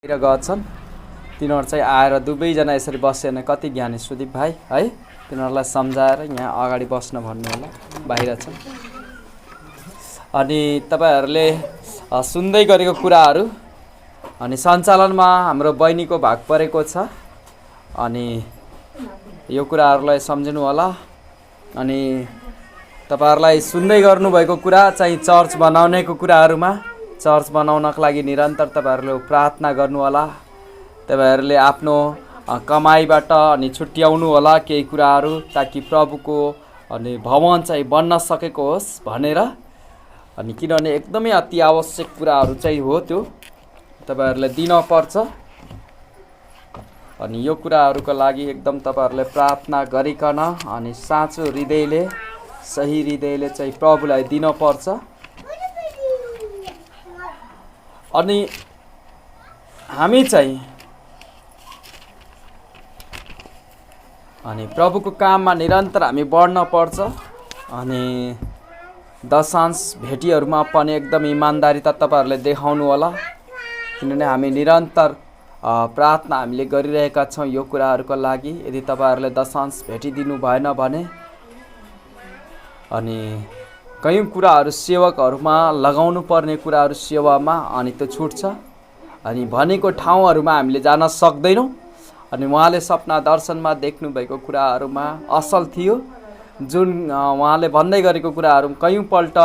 र गछन् तिनीहरू चाहिँ आएर दुवैजना यसरी बस्यो भने कति ज्ञानी सुदीप भाइ है तिनीहरूलाई सम्झाएर यहाँ अगाडि बस्न भन्नु होला बाहिर छन् अनि तपाईहरुले सुन्दै गरेको कुराहरू अनि सञ्चालनमा हाम्रो बहिनीको भाग परेको छ अनि यो कुराहरूलाई सम्झिनु होला अनि तपाईहरुलाई सुन्दै गर्नुभएको कुरा चाहिँ चर्च बनाउनेको कुराहरूमा चर्च बनाउनको लागि निरन्तर तपाईहरुले प्रार्थना गर्नु होला तपाईहरुले आफ्नो कमाईबाट अनि छुट्याउनु होला केही कुराहरू ताकि प्रभुको अनि भवन चाहिँ बन्न सकेको होस् भनेर अनि किनभने एकदमै अति आवश्यक कुराहरू चाहिँ हो त्यो तपाईहरुले दिन पर्छ अनि यो कुराहरूको लागि एकदम तपाईहरुले प्रार्थना गरिकन अनि साँचो हृदयले सही हृदयले चाहिँ प्रभुलाई दिन पर्छ अनि हामी चाहिँ अनि प्रभुको काममा निरन्तर हामी बढ्न पर्छ अनि दशांश भेटीहरुमा पनि एकदम इमानदारीता तपाईहरुले देखाउनु होला किनभने हामी निरन्तर प्रार्थना हामीले गरिरहेका छौं यो कुराहरुको लागि यदि तपाईहरुले दशांश भेटी दिनु भएन भने अनि कयौं कुराहरु सेवकहरुमा लगाउनु पर्ने कुराहरु सेवामा अनि त्यो छुट्छ अनि भनेको ठाउँहरुमा हामीले जान सक्दैनौं अनि उहाँले सपना दर्शनमा देख्नु भएको कुराहरुमा असल थियो जुन उहाँले भन्दै गरेको कुराहरु कयौं पल्ट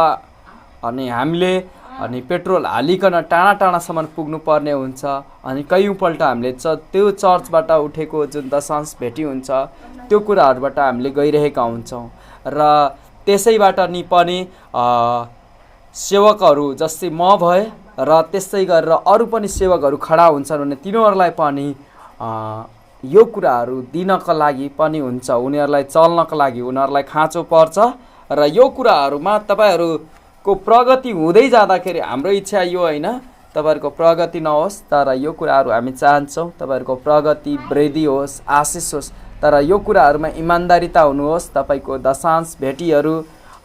अनि हामीले अनि पेट्रोल हालिकन टाढा टाढासम्म पुग्नु पर्ने हुन्छ अनि कयौं पल्ट हामीले त्यो चर्चबाट उठेको जुन दशांश भेटी हुन्छ त्यो कुराहरुबाट हामीले गइरहेका हुन्छौं र त्यसैबाट नि पनि सेवकहरु जस्तै म भए र त्यसै गरेर अरु पनि सेवकहरु खडा हुन्छन् भने तिनीहरुलाई पनि यो कुराहरु दिनको लागि पनि हुन्छ उनीहरुलाई चल्नको लागि उनीहरुलाई खाँचो पर्छ र यो कुराहरुमा तपाईहरुको प्रगति हुँदै जाँदाखेरि हाम्रो इच्छा यो हैन तपाईहरुको प्रगति नहोस् तर यो कुराहरु हामी चाहन्छौं तपाईहरुको प्रगति वृद्धि होस् आशिष होस् तर यो कुराहरुमा इमानदारीता हुनुहोस् तपाईको दशांश भेटीहरु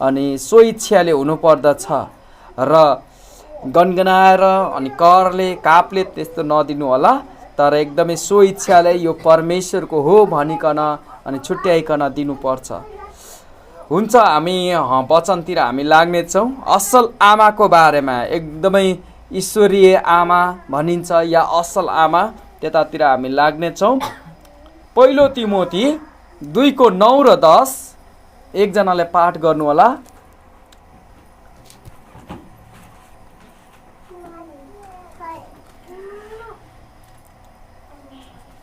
अनि सो इच्छाले हुनु पर्दछ र गनगनाएर अनि करले कापले त्यस्तो नदिनु होला तर एकदमै सो इच्छाले यो परमेश्वरको हो भनिकन अनि छुट्याइकन दिनुपर्छ हुन्छ हामी वचनतिर हामी लाग्ने छौं असल आमाको बारेमा एकदमै ईश्वरीय आमा भनिन्छ या असल आमा त्यतातिर हामी लाग्ने छौं पहिलो तिमोथी 2 को 9 र 10 एकजनाले पाठ गर्नु होला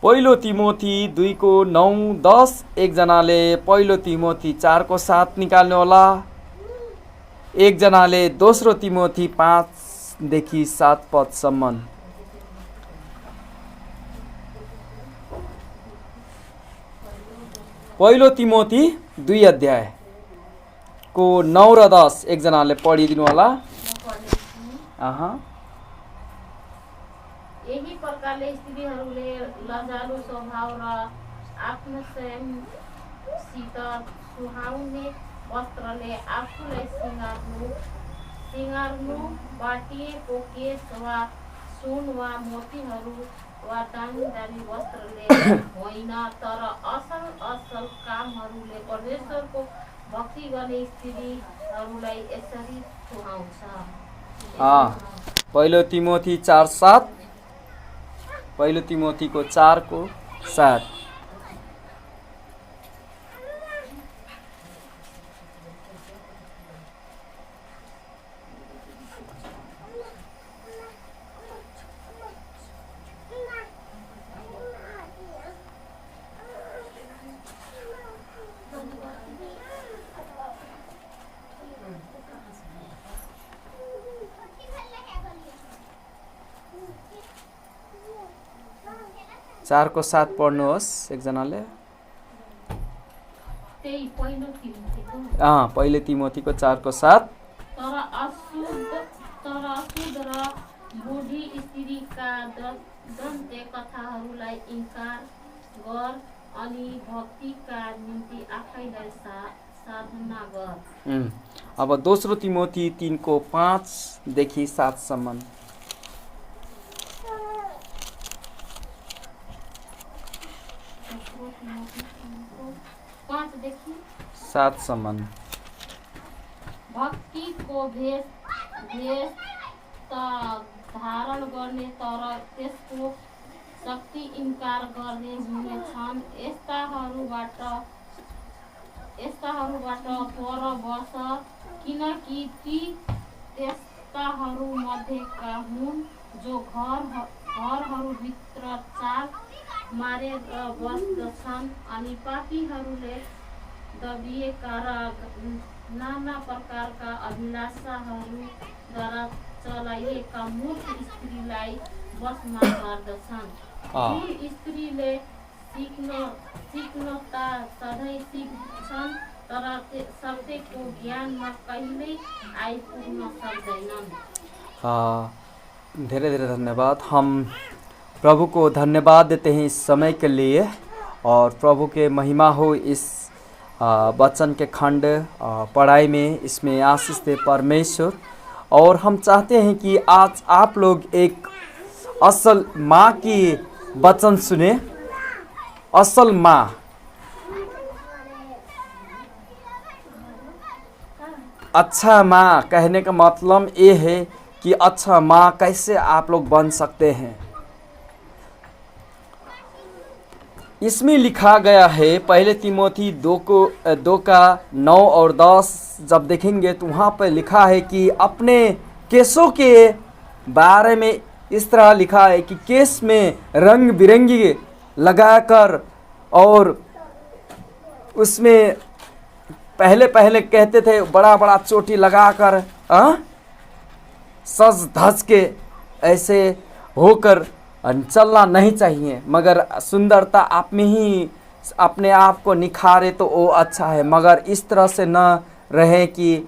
पहिलो तिमोथी 2 को 9 10 एकजनाले पहिलो तिमोथी 4 को 7 निकाल्नु होला एकजनाले दोस्रो तिमोथी 5 देखि 7 पदसम्म पहिलो तिमोथी 2 अध्याय को 9 र 10 एकजनाले पढिदिनु होला यही प्रकारले स्त्रीहरूले लजालु स्वभाव र आफ्नो स्वयंसित सुहाउने वस्त्रले आफूलाई सिंगार्नु बाटिएको केश वा सुन वा मोतीहरू वा दामी वस्त्रले होइन तर असल कामहरूले परमेश्वरको भक्ति गर्ने स्त्रीहरूलाई यसरी सुहाउँछ पहिलो तिमोथी 4:7 पहिलो तिमोथीको 4 को 7 4 को 7 पढ्नुहोस् एकजनाले पहिलो तिमोथीको 4 को 7 तर अशुद्ध र बुढी स्त्रीका दन्ते कथाहरूलाई इन्कार गर अनि भक्तिका निम्ति आफैलाई साधना गर अब दोस्रो तिमोथी 3 को 5 देखि 7 सम्म पाँच देखिए। 7 सम्म। भक्तिको भेष त धारण गर्ने तर त्यसको शक्ति इन्कार गर्ने हुनेछन्। यस्ताहरूबाट पर बस, किनकि ती त्यस्ताहरू मध्येका हुन् जो घरहरूभित्र चाल मारेर बस्दछन् अनि पापीहरूले दबिएका र नाना प्रकारका अभिलाषाहरूद्वारा चलाइएका मूर्ख स्त्रीलाई वशमा गर्दछन्। जुन स्त्रीले सिक्न त सधैँ सिक्छन् तर सत्यको ज्ञानमा कहिल्यै आइपुग्न सक्दैनन्। धीरे धीरे धन्यवाद। हम प्रभु को धन्यवाद देते हैं इस समय के लिए और प्रभु के महिमा हो इस वचन के खंड पढ़ाई में, इसमें आशीष दे परमेश्वर। और हम चाहते हैं कि आज आप लोग एक असल माँ की वचन सुने। असल माँ, अच्छा माँ कहने का मतलब ये है कि अच्छा माँ कैसे आप लोग बन सकते हैं। इसमें लिखा गया है पहले तिमोथी 2 का 9 और 10 जब देखेंगे तो वहाँ पर लिखा है कि अपने केसों के बारे में इस तरह लिखा है कि केस में रंग बिरंगी लगाकर, और उसमें पहले कहते थे बड़ा बड़ा चोटी लगाकर सज धज के ऐसे होकर चलना नहीं चाहिए। मगर सुंदरता आप में ही अपने आप को निखारे तो वो अच्छा है, मगर इस तरह से न रहें कि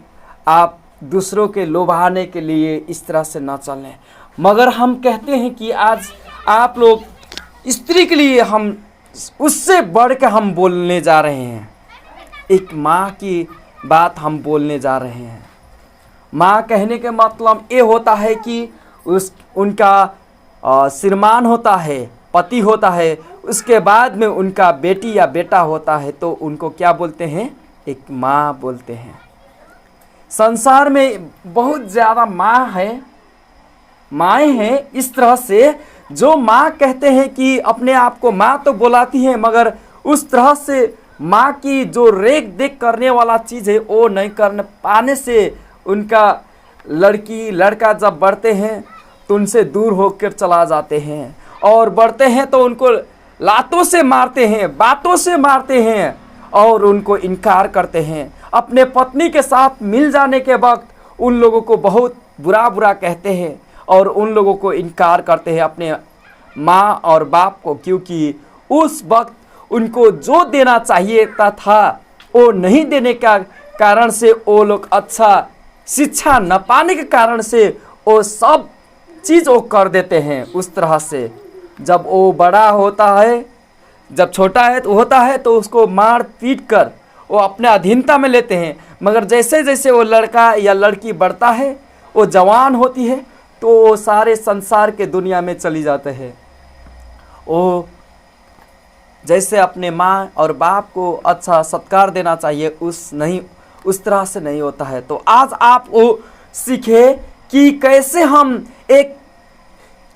आप दूसरों के लोभाने के लिए इस तरह से न चलें। मगर हम कहते हैं कि आज आप लोग स्त्री के लिए हम उससे बढ़ के हम बोलने जा रहे हैं। एक माँ की बात हम बोलने जा रहे हैं। माँ कहने के मतलब ये होता है कि उनका श्रीमान होता है, पति होता है, उसके बाद में उनका बेटी या बेटा होता है, तो उनको क्या बोलते हैं? एक माँ बोलते हैं। संसार में बहुत ज़्यादा माँ है, माएँ हैं इस तरह से जो माँ कहते हैं कि अपने आप को माँ तो बुलाती हैं, मगर उस तरह से माँ की जो रेख देख करने वाला चीज़ है वो नहीं कर पाने से उनका लड़की लड़का जब बढ़ते हैं तो उनसे दूर होकर चला जाते हैं, और बढ़ते हैं तो उनको लातों से मारते हैं, बातों से मारते हैं और उनको इनकार करते हैं। अपने पत्नी के साथ मिल जाने के वक्त उन लोगों को बहुत बुरा कहते हैं और उन लोगों को इनकार करते हैं अपने माँ और बाप को, क्योंकि उस वक्त उनको जो देना चाहिए था वो नहीं देने का कारण से वो लोग अच्छा शिक्षा न पाने के कारण से वो सब चीज़ वो कर देते हैं उस तरह से। जब वो बड़ा होता है, जब छोटा है तो होता है तो उसको मार पीट कर वो अपने अधीनता में लेते हैं, मगर जैसे जैसे वो लड़का या लड़की बढ़ता है, वो जवान होती है, तो वो सारे संसार के दुनिया में चली जाते हैं। वो जैसे अपने माँ और बाप को अच्छा सत्कार देना चाहिए उस तरह से नहीं होता है। तो आज आप वो सीखे कि कैसे हम एक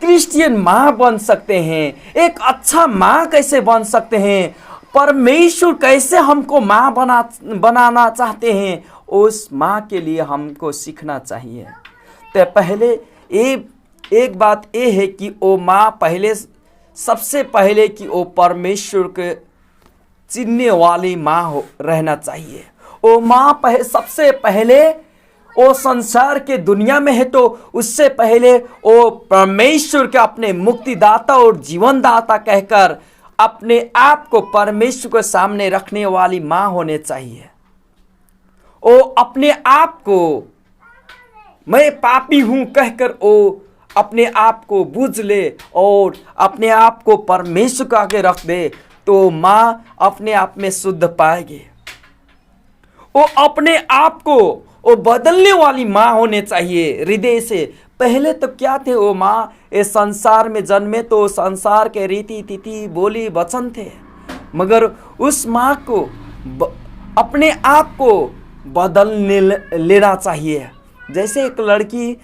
क्रिश्चियन माँ बन सकते हैं, एक अच्छा माँ कैसे बन सकते हैं, परमेश्वर कैसे हमको माँ बनाना चाहते हैं, उस माँ के लिए हमको सीखना चाहिए। तो पहले एक बात ये है कि वो माँ पहले सबसे पहले कि वो परमेश्वर के चिन्हने वाली माँ रहना चाहिए। वो माँ सबसे पहले वो संसार के दुनिया में है तो उससे पहले वो परमेश्वर के अपने मुक्तिदाता और जीवनदाता कहकर अपने आप को परमेश्वर के सामने रखने वाली माँ होने चाहिए। वो अपने आप को मैं पापी हूँ कहकर वो अपने आप को बूझ ले और अपने आप को परमेश्वर के आगे रख दे, तो माँ अपने आप में शुद्ध पाएगी। वो अपने आप को वो बदलने वाली माँ होने चाहिए हृदय से। पहले तो क्या थे वो माँ? इस संसार में जन्मे तो संसार के रीति तिथि बोली वचन थे, मगर उस माँ को अपने आप को बदलने लेना चाहिए। जैसे एक लड़की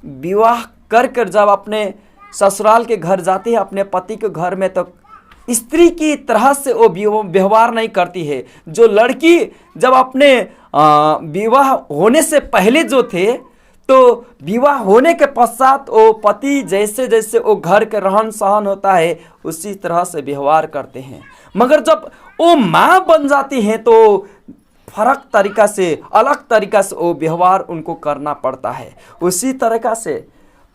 विवाह कर कर जब अपने ससुराल के घर जाती है, अपने पति के घर में, तो स्त्री की तरह से वो व्यवहार नहीं करती है। जो लड़की जब अपने विवाह होने से पहले जो थे, तो विवाह होने के पश्चात वो पति जैसे जैसे वो घर के रहन सहन होता है उसी तरह से व्यवहार करते हैं। मगर जब वो माँ बन जाती हैं तो फर्क तरीका से, अलग तरीका से वो व्यवहार उनको करना पड़ता है। उसी तरीका से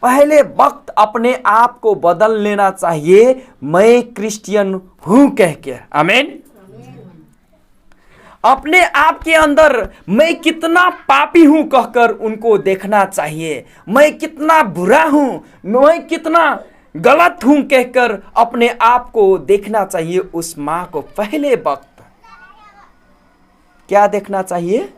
पहले वक्त अपने आप को बदल लेना चाहिए, मैं क्रिश्चियन हूं कह के। आमीन। अपने आप के अंदर मैं कितना पापी हूं कहकर उनको देखना चाहिए, मैं कितना बुरा हूं, मैं कितना गलत हूं कहकर अपने आप को देखना चाहिए। उस माँ को पहले वक्त क्या देखना चाहिए?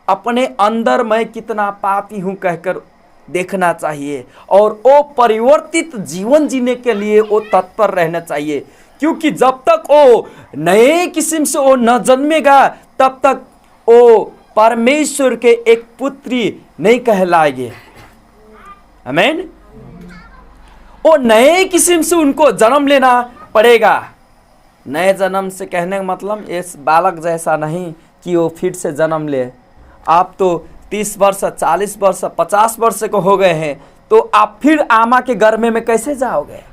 अपने अंदर मैं कितना पापी हूं कहकर देखना चाहिए और वो परिवर्तित जीवन जीने के लिए वो तत्पर रहना चाहिए। क्योंकि जब तक वो नए किस्म से वो न जन्मेगा तब तक वो परमेश्वर के एक पुत्री नहीं कहलाएंगे। आमीन। वो नए किस्म से उनको जन्म लेना पड़ेगा। नए जन्म से कहने का मतलब इस बालक जैसा नहीं कि वो फिर से जन्म ले। आप तो 30 वर्ष, 40 वर्ष, 50 वर्ष को हो गए हैं, तो आप फिर आमा के गर्भ में कैसे जाओगे?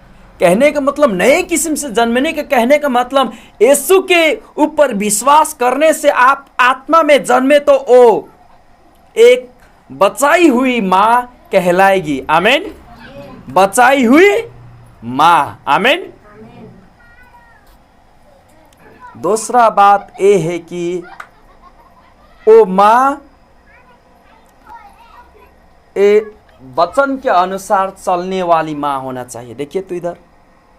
कहने का मतलब नए किस्म से जन्मने के कहने का मतलब यीशु के ऊपर विश्वास करने से आप आत्मा में जन्मे तो वो एक बचाई हुई माँ कहलाएगी। आमीन। बचाई हुई माँ। आमीन। दूसरा बात ये है कि वो माँ वचन के अनुसार चलने वाली माँ होना चाहिए। देखिए तो इधर,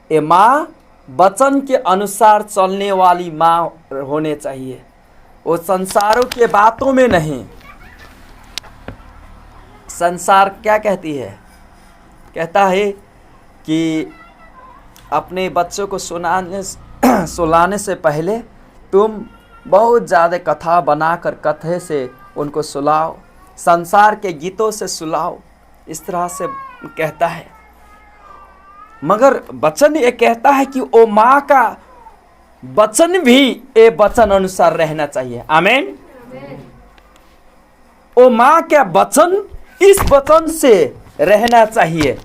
ये माँ वचन के अनुसार चलने वाली माँ होने चाहिए, वो संसारों के बातों में नहीं। संसार क्या कहती है? कहता है कि अपने बच्चों को सुलाने से पहले तुम बहुत ज़्यादा कथा बनाकर कथे से उनको सुलाओ, संसार के गीतों से सुलाओ, इस तरह से कहता है। मगर वचन ये कहता है कि वो माँ का वचन भी ये वचन अनुसार रहना चाहिए। आमीन। वो माँ का वचन इस वचन से रहना चाहिए।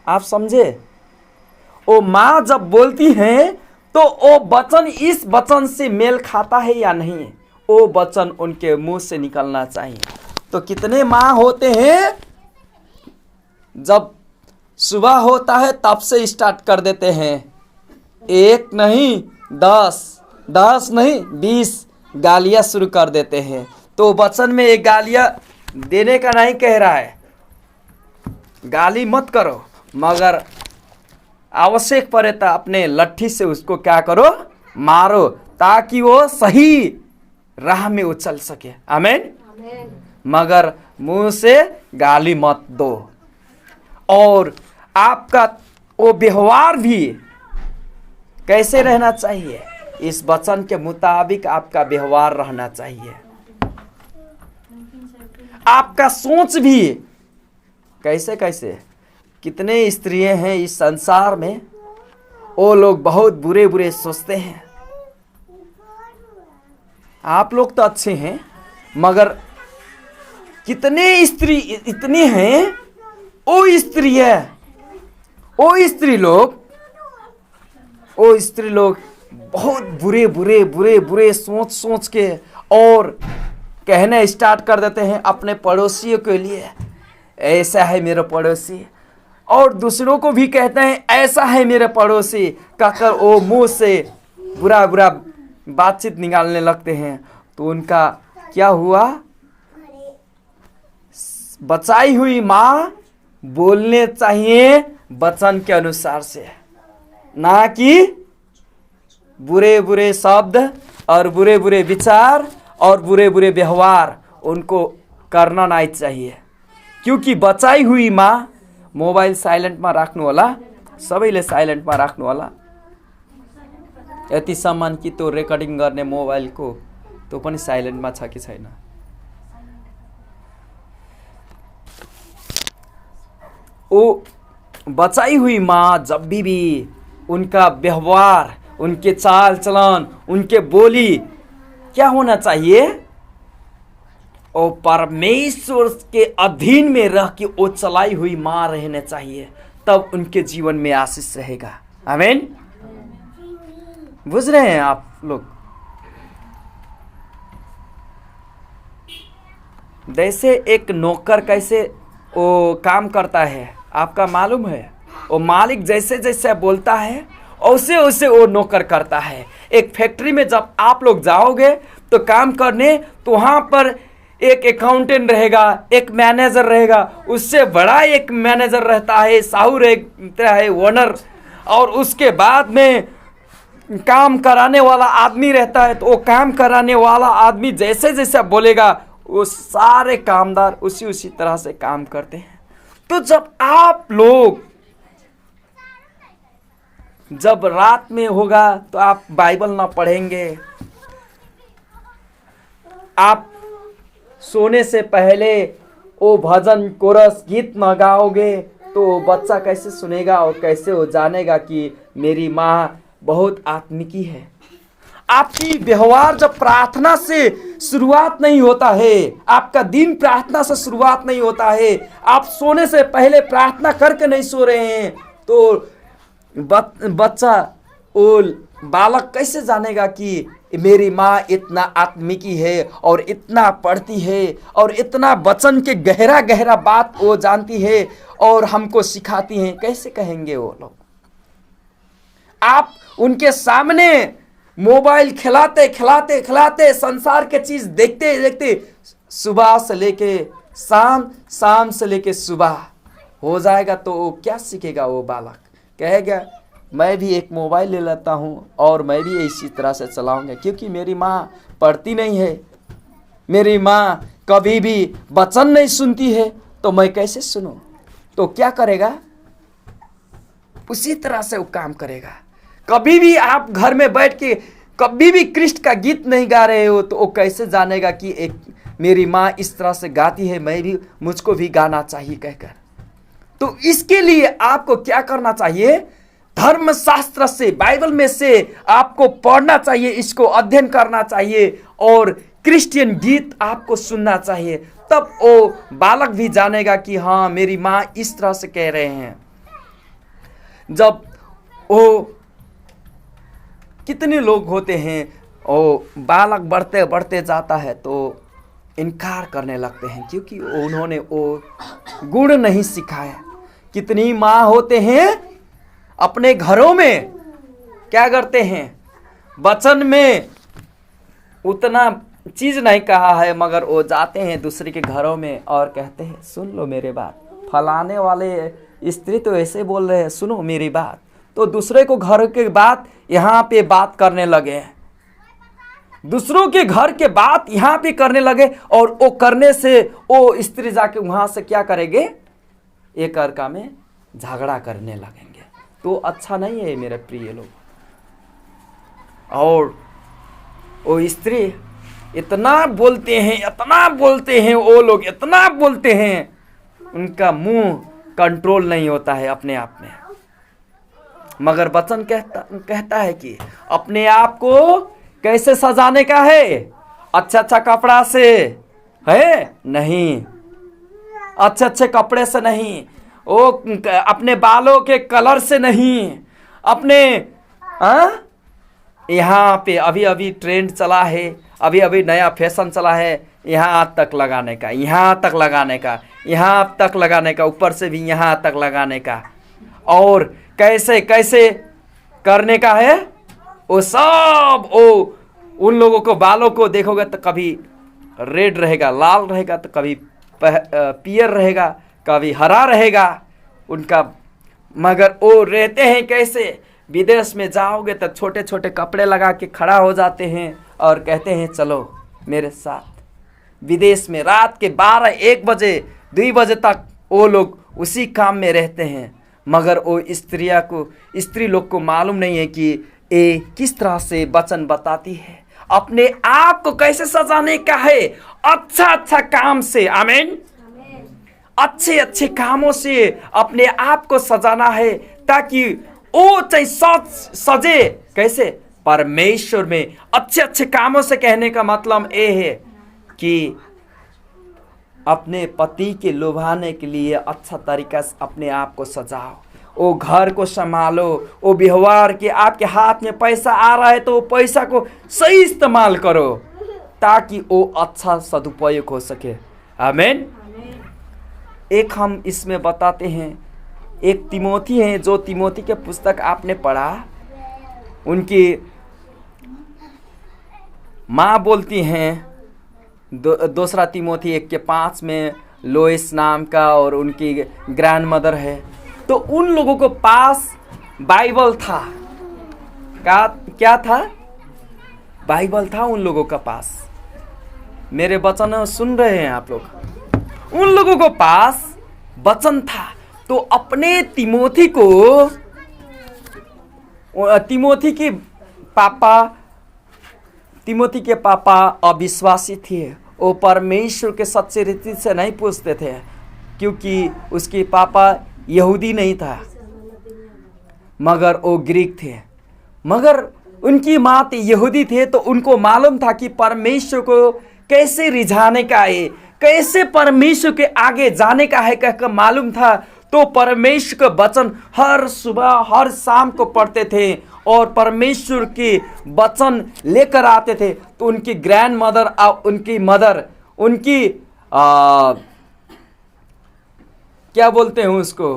आप समझे? वो माँ जब बोलती हैं तो वो वचन इस वचन से मेल खाता है या नहीं, वो वचन उनके मुंह से निकलना चाहिए। तो कितने माँ होते हैं जब सुबह होता है तब से स्टार्ट कर देते हैं, 1 नहीं 10 नहीं 20 गालियाँ शुरू कर देते हैं। तो वचन में एक गालियाँ देने का नहीं कह रहा है, गाली मत करो, मगर आवश्यक पड़े तो अपने लट्ठी से उसको क्या करो, मारो, ताकि वो सही राह में उछल सके। आमीन। मगर मुंह से गाली मत दो। और आपका वो व्यवहार भी कैसे रहना चाहिए? इस वचन के मुताबिक आपका व्यवहार रहना चाहिए। आपका सोच भी कैसे कैसे। कितने स्त्रियां हैं इस संसार में, वो लोग बहुत बुरे बुरे सोचते हैं। आप लोग तो अच्छे हैं, मगर कितने स्त्री इतने हैं, वो स्त्री लोग बहुत बुरे बुरे बुरे बुरे सोच के और कहने स्टार्ट कर देते हैं अपने पड़ोसियों के लिए, ऐसा है मेरा पड़ोसी, और दूसरों को भी कहते हैं ऐसा है मेरे पड़ोसी, कहकर वो मुंह से बुरा बुरा बातचीत निकालने लगते हैं। तो उनका क्या हुआ? बचाई हुई माँ बोलने चाहिए वचन के अनुसार से, ना कि बुरे बुरे शब्द और बुरे बुरे विचार और बुरे बुरे व्यवहार उनको करना नहीं चाहिए। क्योंकि बचाई हुई माँ, मोबाइल साइलेंट में राख्नु होला, सबैले साइलेन्टमा राख्नु होला। यतिसम्म कि त्यो रेकर्डिङ गर्ने मोबाइलको त्यो पनि साइलेन्टमा छ कि छैन। वो बचाई हुई माँ जब भी उनका व्यवहार, उनके चाल चलन, उनके बोली क्या होना चाहिए? और परमेश्वर के अधीन में रह के वो चलाई हुई माँ रहने चाहिए, तब उनके जीवन में आशीष रहेगा। आमीन। बुझ रहे हैं आप लोग? जैसे एक नौकर कैसे वो काम करता है आपका मालूम है? वो मालिक जैसे जैसे बोलता है वैसे वैसे वो नौकर करता है। एक फैक्ट्री में जब आप लोग जाओगे तो काम करने, तो वहाँ पर एक अकाउंटेंट रहेगा, एक मैनेजर रहेगा, उससे बड़ा एक मैनेजर रहता है, साहूर रहता है, ओनर, और उसके बाद में काम कराने वाला आदमी रहता है। तो वो काम कराने वाला आदमी जैसे जैसे बोलेगा वो सारे कामदार उसी तरह से काम करते हैं। तो जब आप लोग जब रात में होगा तो आप बाइबल ना पढ़ेंगे, आप सोने से पहले वो भजन कोरस गीत न गाओगे, तो बच्चा कैसे सुनेगा और कैसे वो जानेगा कि मेरी माँ बहुत आत्मिकी है। आपकी व्यवहार जब प्रार्थना से शुरुआत नहीं होता है, आपका दिन प्रार्थना से शुरुआत नहीं होता है, आप सोने से पहले प्रार्थना करके नहीं सो रहे हैं, तो बच्चा वो बालक कैसे जानेगा कि मेरी माँ इतना आत्मिकी है और इतना पढ़ती है और इतना वचन के गहरा गहरा बात वो जानती है और हमको सिखाती हैं? कैसे कहेंगे वो लोग? आप उनके सामने मोबाइल खिलाते खिलाते खिलाते, संसार के चीज देखते देखते सुबह से लेके शाम, शाम से लेके सुबह हो जाएगा, तो वो क्या सीखेगा? वो बालक कहेगा मैं भी एक मोबाइल ले लेता हूँ और मैं भी इसी तरह से चलाऊंगा, क्योंकि मेरी माँ पढ़ती नहीं है, मेरी माँ कभी भी वचन नहीं सुनती है, तो मैं कैसे सुनूं? तो क्या करेगा? उसी तरह से वो काम करेगा। कभी भी आप घर में बैठ के कभी भी कृष्ण का गीत नहीं गा रहे हो, तो वो कैसे जानेगा कि एक मेरी माँ इस तरह से गाती है, मैं भी, मुझको भी गाना चाहिए कहकर। तो इसके लिए आपको क्या करना चाहिए? धर्मशास्त्र से, बाइबल में से आपको पढ़ना चाहिए, इसको अध्ययन करना चाहिए और क्रिश्चियन गीत आपको सुनना चाहिए। तब वो बालक भी जानेगा कि हाँ मेरी माँ इस तरह से कह रहे हैं। जब वो कितने लोग होते हैं, वो बालक बढ़ते बढ़ते जाता है तो इनकार करने लगते हैं, क्योंकि उन्होंने वो गुण नहीं सिखाया। कितनी माँ होते हैं अपने घरों में क्या करते हैं, वचन में उतना चीज नहीं कहा है, मगर वो जाते हैं दूसरे के घरों में और कहते हैं सुन लो मेरे बात, फलाने वाले स्त्री तो ऐसे बोल रहे हैं, सुनो मेरी बात। तो दूसरे को घर के बात यहाँ पे बात करने लगे, दूसरों के घर के बात यहाँ पे करने लगे, और वो करने से वो स्त्री जाके वहां से क्या करेंगे? एक अर्का में झगड़ा करने लगेंगे। तो अच्छा नहीं है मेरे प्रिय लोग। और वो स्त्री इतना बोलते हैं, इतना बोलते हैं, वो लोग इतना बोलते हैं, उनका मुंह कंट्रोल नहीं होता है अपने आप में। मगर वचन कहता है कि अपने आप को कैसे सजाने का है? अच्छा अच्छा कपड़ा से है नहीं, अच्छे अच्छे कपड़े से नहीं, वो अपने बालों के कलर से नहीं, अपने यहाँ पे अभी अभी ट्रेंड चला है, अभी अभी नया फैशन चला है, यहाँ तक लगाने का, यहाँ तक लगाने का, यहाँ तक लगाने का, ऊपर से भी यहाँ तक लगाने का, और कैसे कैसे करने का है वो सब। वो उन लोगों को बालों को देखोगे तो कभी रेड रहेगा, लाल रहेगा, तो कभी पियर रहेगा, कभी हरा रहेगा उनका। मगर वो रहते हैं कैसे? विदेश में जाओगे तो छोटे छोटे कपड़े लगा के खड़ा हो जाते हैं और कहते हैं चलो मेरे साथ। विदेश में रात के 12-1 बजे 2 बजे तक वो लोग उसी काम में रहते हैं। मगर वो स्त्री लोग को मालूम नहीं है कि ये किस तरह से वचन बताती है, अपने आप को कैसे सजाने का है, अच्छा अच्छा काम से, आमीन, अच्छे अच्छे कामों से अपने आप को सजाना है, ताकि वो चाहे सजे कैसे, परमेश्वर में। अच्छे अच्छे कामों से कहने का मतलब ये है कि अपने पति के लुभाने के लिए अच्छा तरीका से अपने आप को सजाओ, वो घर को संभालो, वो व्यवहार के आपके हाथ में पैसा आ रहा है तो वो पैसा को सही इस्तेमाल करो, ताकि वो अच्छा सदुपयोग हो सके, आमीन। एक हम इसमें बताते हैं, एक तिमोथी है, जो तिमोथी के पुस्तक आपने पढ़ा, उनकी माँ बोलती हैं, दूसरा तिमोथी 1:5 में लोइस नाम का, और उनकी ग्रैंड मदर है। तो उन लोगों को पास बाइबल था, क्या था, बाइबल था उन लोगों का पास। मेरे वचन सुन रहे हैं आप लोग? उन लोगों को पास वचन था। तो अपने तिमोथी को, तिमोथी के पापा अविश्वासी थे, वो परमेश्वर के सच्चे रीति से नहीं पूछते थे, क्योंकि उसके पापा यहूदी नहीं था, मगर वो ग्रीक थे। मगर उनकी माँ यहूदी थे, तो उनको मालूम था कि परमेश्वर को कैसे रिझाने का है, कैसे परमेश्वर के आगे जाने का है, कहकर मालूम था। तो परमेश्वर का वचन हर सुबह हर शाम को पढ़ते थे और परमेश्वर के वचन लेकर आते थे। तो उनकी ग्रैंड मदर और उनकी मदर, उनकी क्या बोलते हैं उसको,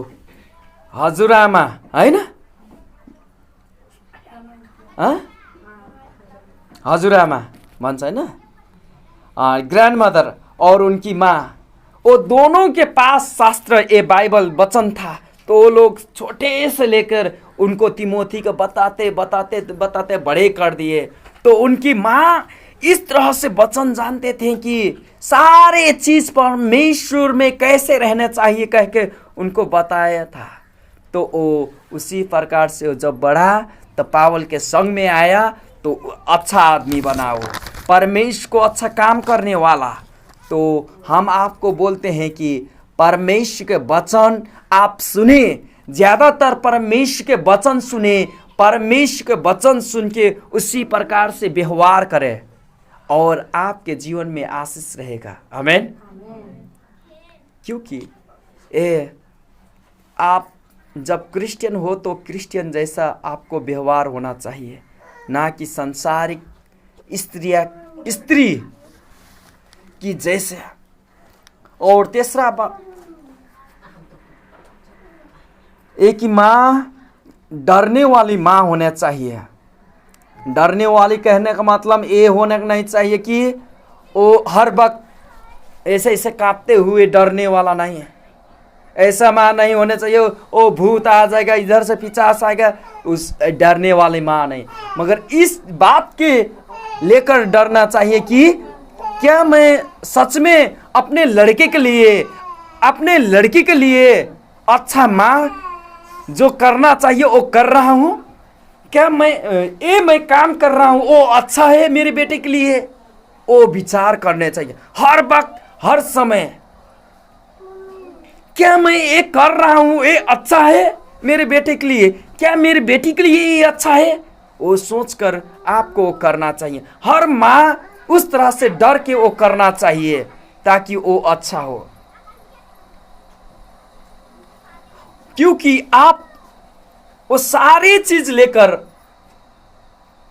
हजुरआमा है ना, हजुरआमा भन्छ हैन, ग्रैंड मदर और उनकी माँ, वो दोनों के पास शास्त्र ये बाइबल वचन था। तो वो लोग छोटे से लेकर उनको तिमोथी को बताते बताते बताते बड़े कर दिए। तो उनकी माँ इस तरह से वचन जानते थे कि सारे चीज परमेश्वर में कैसे रहना चाहिए कह के उनको बताया था। तो वो उसी प्रकार से जब बढ़ा तो पावल के संग में आया, तो अच्छा आदमी बना, वो परमेश्वर को अच्छा काम करने वाला। तो हम आपको बोलते हैं कि परमेश्वर के वचन आप सुने, ज़्यादातर परमेश्वर के वचन सुने, परमेश्वर के वचन सुन के उसी प्रकार से व्यवहार करें और आपके जीवन में आशीष रहेगा, आमीन। क्योंकि आप जब क्रिश्चियन हो तो क्रिश्चियन जैसा आपको व्यवहार होना चाहिए, ना कि संसारिक स्त्री की जैसे। और तीसरा बात, एक ही माँ डरने वाली माँ होना चाहिए। डरने वाली कहने का मतलब ये होना नहीं चाहिए कि वो हर वक्त ऐसे ऐसे कांपते हुए डरने वाला नहीं है। ऐसा माँ नहीं होना चाहिए ओ भूत आ जाएगा, इधर से पिशाच आएगा, उस डरने वाली माँ नहीं। मगर इस बात के लेकर डरना चाहिए कि क्या मैं सच में अपने लड़के के लिए, अपने लड़की के लिए अच्छा माँ जो करना चाहिए वो कर रहा हूँ? क्या मैं काम कर रहा हूँ वो अच्छा है मेरे बेटे के लिए? वो विचार करने चाहिए हर वक्त हर समय। क्या मैं ये कर रहा हूँ ये अच्छा है मेरे बेटे के लिए? क्या मेरी बेटी के लिए ये अच्छा है? वो सोचकर आपको करना चाहिए। हर माँ उस तरह से डर के वो करना चाहिए ताकि वो अच्छा हो। क्योंकि आप वो सारी चीज लेकर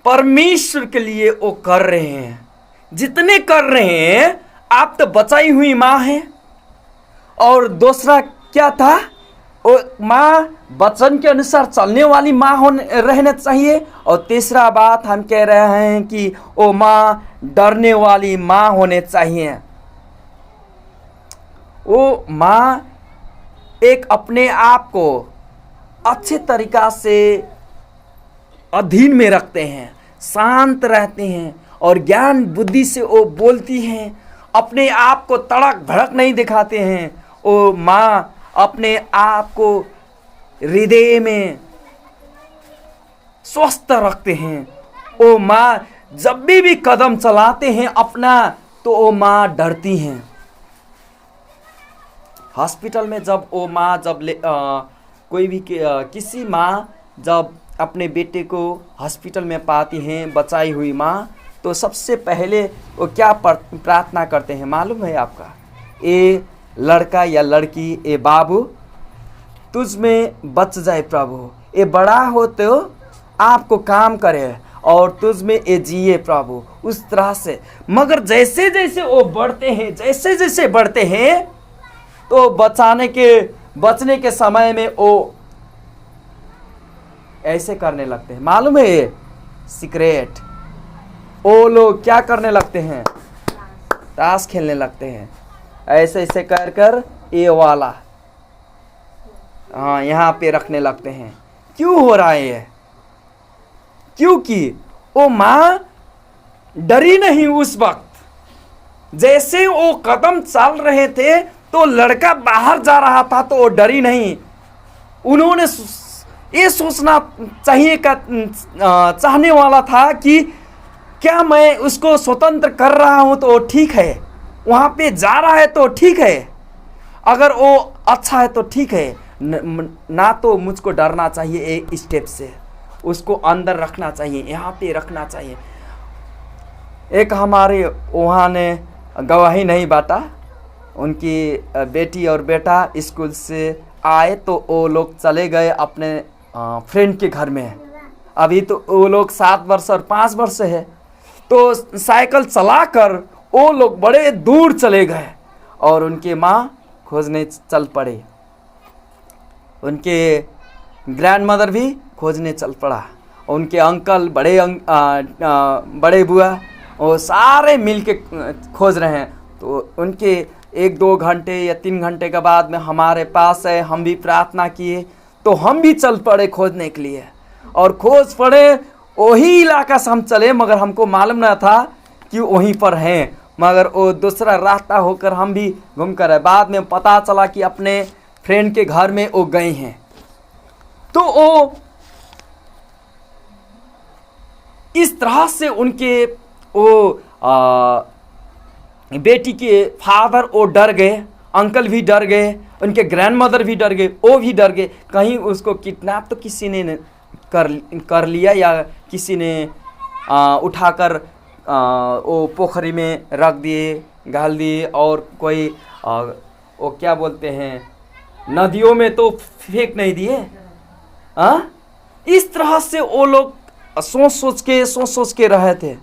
परमेश्वर के लिए वो कर रहे हैं। जितने कर रहे हैं आप तो बचाई हुई माँ हैं। और दूसरा क्या था, वो माँ वचन के अनुसार चलने वाली माँ रहना चाहिए। और तीसरा बात हम कह रहे हैं कि वो माँ डरने वाली माँ होने चाहिए। वो माँ एक अपने आप को अच्छे तरीका से अधीन में रखते हैं, शांत रहते हैं और ज्ञान बुद्धि से वो बोलती हैं, अपने आप को तड़क भड़क नहीं दिखाते हैं। वो माँ अपने आप को हृदय में स्वस्थ रखते हैं। वो माँ जब भी कदम चलाते हैं अपना, तो वो माँ डरती हैं। हॉस्पिटल में जब वो माँ कोई भी किसी माँ जब अपने बेटे को हॉस्पिटल में पाती हैं, बचाई हुई माँ, तो सबसे पहले वो क्या प्रार्थना करते हैं मालूम है आपका? ए लड़का या लड़की, ए बाबू तुझ में बच जाए प्रभु, ये बड़ा हो तो आपको काम करे और तुझ में ये जिए प्रभु, उस तरह से। मगर जैसे जैसे वो बढ़ते हैं, जैसे जैसे बढ़ते हैं, तो बचने के समय में वो ऐसे करने लगते हैं। मालूम है ये सीक्रेट? वो लोग क्या करने लगते हैं? ताश खेलने लगते हैं। ऐसे ऐसे कर कर ये वाला यहाँ पे रखने लगते हैं। क्यों हो रहा है ये? क्योंकि वो माँ डरी नहीं उस वक्त। जैसे वो कदम चल रहे थे तो लड़का बाहर जा रहा था, तो वो डरी नहीं। उन्होंने ये सोचना चाहने वाला था कि क्या मैं उसको स्वतंत्र कर रहा हूं तो वो ठीक है, वहां पे जा रहा है तो ठीक है, अगर वो अच्छा है तो ठीक है, ना तो मुझको डरना चाहिए एक स्टेप से, उसको अंदर रखना चाहिए, यहाँ पे रखना चाहिए। एक हमारे वहाँ ने गवाही नहीं बांटा, उनकी बेटी और बेटा स्कूल से आए तो वो लोग चले गए अपने फ्रेंड के घर में। अभी तो वो लोग 7 वर्ष और 5 वर्ष है, तो साइकिल चलाकर वो लोग बड़े दूर चले गए और उनकी माँ खोजने चल पड़े। उनके ग्रैंड मदर भी खोजने चल पड़ा। उनके अंकल, बड़े बुआ, वो सारे मिलके खोज रहे हैं। तो उनके 1-2 घंटे या 3 घंटे के बाद में हमारे पास है, हम भी प्रार्थना किए, तो हम भी चल पड़े खोजने के लिए और खोज पड़े। वही इलाका से हम चले, मगर हमको मालूम न था कि वहीं पर हैं, मगर वो दूसरा रास्ता होकर हम भी घूम कर आए। बाद में पता चला कि अपने फ्रेंड के घर में वो गए हैं। तो वो इस तरह से उनके बेटी के फादर वो डर गए, अंकल भी डर गए, उनके ग्रैंड मदर भी डर गए, वो भी डर गए कहीं उसको किडनैप तो किसी ने कर लिया या किसी ने उठाकर वो पोखरी में रख दिए, गाल दिए, और कोई वो क्या बोलते हैं, नदियों में तो फेंक नहीं दिए। इस तरह से वो लोग सोच सोच के रहे थे।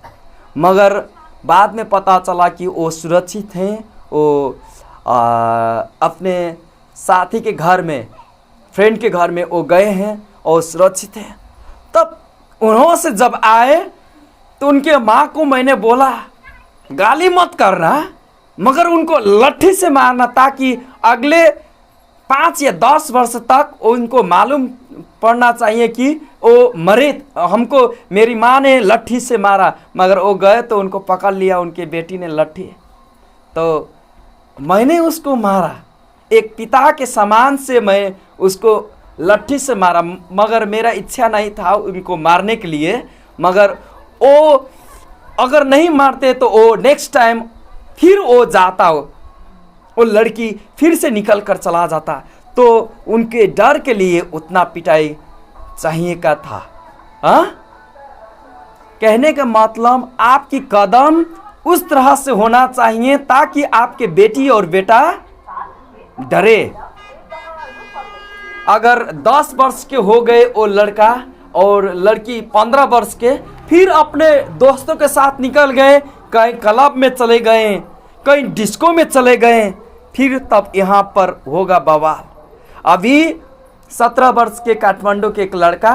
मगर बाद में पता चला कि वो सुरक्षित हैं, वो अपने साथी के घर में, फ्रेंड के घर में वो गए हैं और सुरक्षित हैं। तब उन्हों से जब आए तो उनके माँ को मैंने बोला गाली मत करना, मगर उनको लट्ठी से मारना, ताकि अगले 5 या 10 वर्ष तक उनको मालूम पड़ना चाहिए कि वो मरे। हमको मेरी माँ ने लट्ठी से मारा, मगर वो गए तो उनको पकड़ लिया उनके बेटी ने लट्ठी, तो मैंने उसको मारा। एक पिता के समान से मैं उसको लट्ठी से मारा, मगर मेरा इच्छा नहीं था उनको मारने के लिए। मगर वो अगर नहीं मारते तो वो नेक्स्ट टाइम फिर वो जाता, वो लड़की फिर से निकल कर चला जाता। तो उनके डर के लिए उतना पिटाई चाहिए का था। कहने का मतलब आपकी कदम उस तरह से होना चाहिए ताकि आपके बेटी और बेटा डरे। अगर 10 वर्ष के हो गए वो लड़का और लड़की 15 वर्ष के, फिर अपने दोस्तों के साथ निकल गए, कहीं क्लब में चले गए, कहीं डिस्को में चले गए, फिर तब यहाँ पर होगा बवाल। अभी 17 वर्ष के काठमांडू के एक लड़का,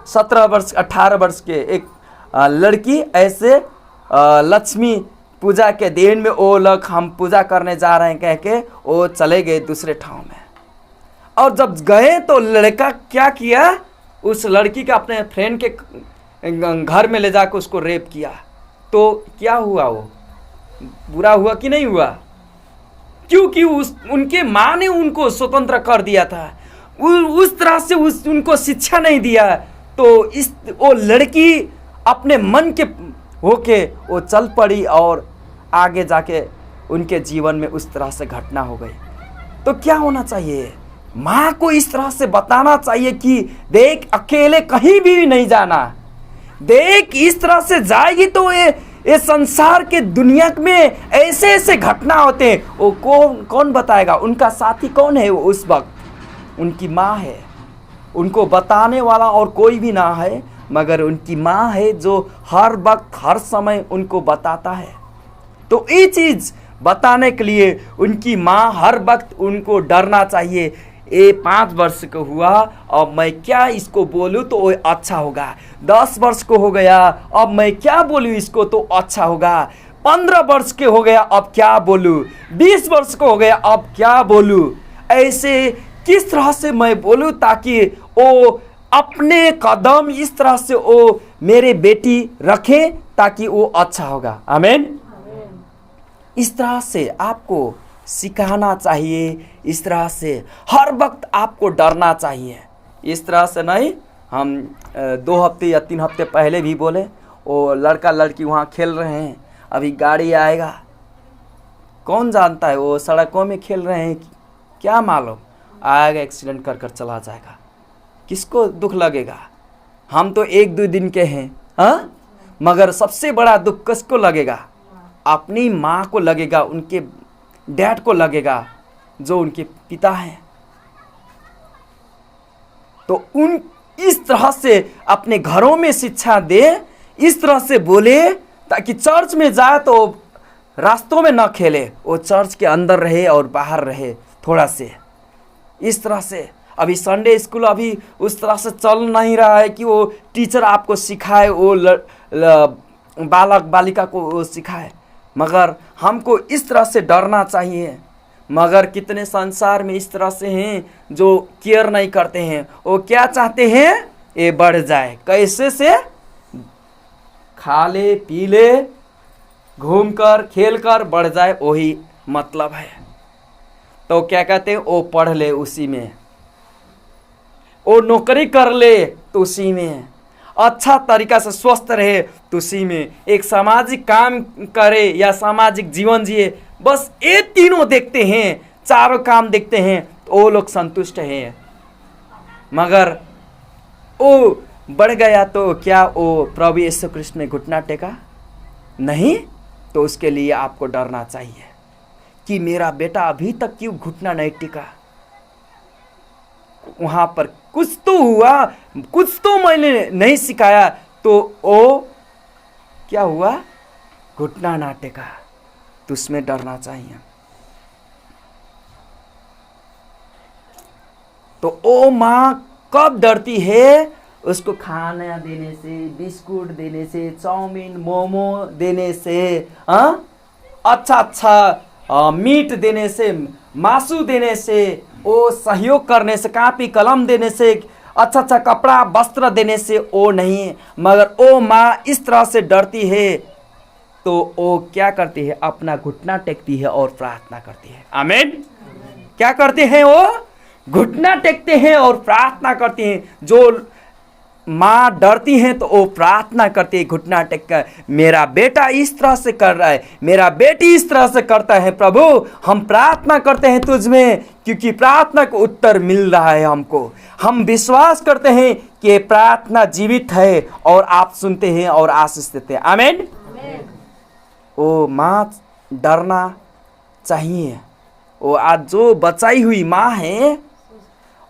18 वर्ष के एक लड़की, ऐसे लक्ष्मी पूजा के दिन में वो लोग हम पूजा करने जा रहे हैं कह के वो चले गए दूसरे ठाव में। और जब गए तो लड़का क्या किया, उस लड़की के अपने फ्रेंड के घर में ले जाकर उसको रेप किया। तो क्या हुआ, वो बुरा हुआ कि नहीं हुआ? क्योंकि उनके माँ ने उनको स्वतंत्र कर दिया था। उस तरह से उनको शिक्षा नहीं दिया, तो वो लड़की अपने मन के होके वो चल पड़ी और आगे जाके उनके जीवन में उस तरह से घटना हो गई। तो क्या होना चाहिए? माँ को इस तरह से बताना चाहिए कि देख, अकेले कहीं भी नहीं जाना, देख इस तरह से जाएगी तो ये संसार के दुनिया में ऐसे ऐसे घटना होते हैं। वो कौन बताएगा? उनका साथी कौन है? वो उस वक्त उनकी माँ है। उनको बताने वाला और कोई भी ना है, मगर उनकी माँ है जो हर वक्त हर समय उनको बताता है। तो ये चीज़ बताने के लिए उनकी माँ हर वक्त उनको डरना चाहिए। ये 5 वर्ष का हुआ, अब मैं क्या इसको बोलूँ तो वो अच्छा होगा। 10 वर्ष को हो गया, अब मैं क्या बोलूँ इसको तो अच्छा होगा। 15 वर्ष के हो गया, अब क्या बोलूँ। 20 वर्ष को हो गया, अब क्या बोलूँ। ऐसे किस तरह से मैं बोलूँ ताकि वो अपने कदम इस तरह से वो मेरे बेटी रखे ताकि वो अच्छा होगा। आमीन। इस तरह से आपको सिखाना चाहिए, इस तरह से हर वक्त आपको डरना चाहिए। इस तरह से नहीं, हम 2 हफ्ते या 3 हफ्ते पहले भी बोले, वो लड़का लड़की वहाँ खेल रहे हैं, अभी गाड़ी आएगा, कौन जानता है, वो सड़कों में खेल रहे हैं, क्या मालूम आएगा एक्सीडेंट कर चला जाएगा, किसको दुख लगेगा? हम तो 1-2 दिन के हैं, हाँ, मगर सबसे बड़ा दुख किसको लगेगा? अपनी माँ को लगेगा, उनके डैड को लगेगा जो उनके पिता हैं। तो उन इस तरह से अपने घरों में शिक्षा दे, इस तरह से बोले ताकि चर्च में जाए तो रास्तों में न खेले, वो चर्च के अंदर रहे और बाहर रहे थोड़ा से। इस तरह से अभी संडे स्कूल अभी उस तरह से चल नहीं रहा है कि वो टीचर आपको सिखाए, वो बालक बालिका को वो सिखाए, मगर हमको इस तरह से डरना चाहिए। मगर कितने संसार में इस तरह से हैं जो केयर नहीं करते हैं। वो क्या चाहते हैं? ये बढ़ जाए, कैसे से? खा ले पी ले, घूम कर खेल कर बढ़ जाए, वही मतलब है। तो क्या कहते हैं? वो पढ़ ले उसी में, वो नौकरी कर ले तो उसी में, अच्छा तरीका से स्वस्थ रहे तो उसी में, एक सामाजिक काम करे या सामाजिक जीवन जिए, बस ये तीनों देखते हैं, चारों काम देखते हैं तो वो लोग संतुष्ट हैं। मगर वो बढ़ गया तो क्या वो प्रभु यीशु कृष्ण ने घुटना टेका? नहीं। तो उसके लिए आपको डरना चाहिए कि मेरा बेटा अभी तक क्यों घुटना नहीं टिका। वहाँ पर कुछ तो हुआ, कुछ तो मैंने नहीं सिखाया, तो वो क्या हुआ? घुटना ना टेका। तो उसमें डरना चाहिए। तो वो माँ कब डरती है? उसको खाना देने से, बिस्कुट देने से, चाउमीन मोमो देने से, अच्छा मीट देने से, मासू देने से, वो सहयोग करने से, कापी कलम देने से, अच्छा कपड़ा वस्त्र देने से वो नहीं, मगर वो माँ इस तरह से डरती है तो वो क्या करती है? अपना घुटना टेकती है और प्रार्थना करती है। आमीन। क्या करते हैं? वो घुटना टेकते हैं और प्रार्थना करते हैं। जो माँ डरती हैं तो वो प्रार्थना करती है घुटना टेक कर, मेरा बेटा इस तरह से कर रहा है, मेरा बेटी इस तरह से करता है, प्रभु हम प्रार्थना करते हैं तुझ में, क्योंकि प्रार्थना का उत्तर मिल रहा है हमको। हम विश्वास करते हैं कि प्रार्थना जीवित है और आप सुनते हैं और आशीष देते हैं। आमीन। वो माँ डरना चाहिए। वो आज जो बचाई हुई माँ है,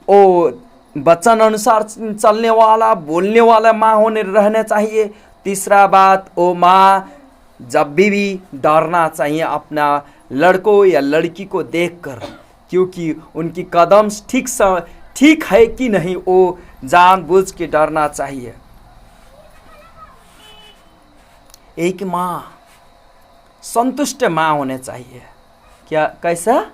वो वचन अनुसार चलने वाला, बोलने वाला माँ होने रहना चाहिए। तीसरा बात, वो माँ जब भी डरना चाहिए अपना लड़कों या लड़की को देखकर, क्योंकि उनकी कदम ठीक है कि नहीं, वो जानबूझ के डरना चाहिए। एक माँ संतुष्ट माँ होने चाहिए। क्या? कैसा?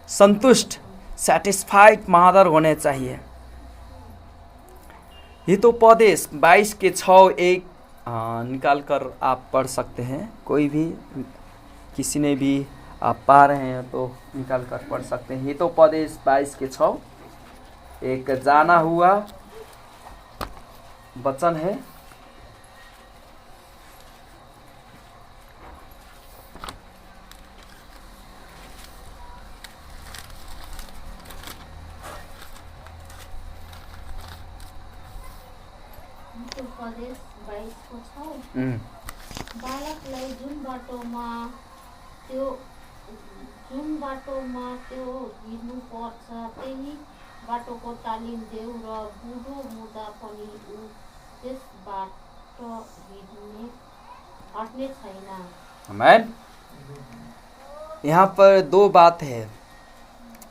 संतुष्ट, सैटिस्फाइड मदर होने चाहिए। हितोपदेश 22:6-1 निकाल कर आप पढ़ सकते हैं। कोई भी, किसी ने भी आप पा रहे हैं तो निकाल कर पढ़ सकते हैं। हितोपदेश 22:6। एक जाना हुआ वचन है। उपदेश 22 को छ। उम्, बालकलाई जुन बाटोमा त्यो हिँड्नुपर्छ त्यही बाटोको तालिम देऊ र बुढो हुँदा पनि ऊ त्यसबाट हट्ने छैन। आमेन। यहाँ पर दो बात है।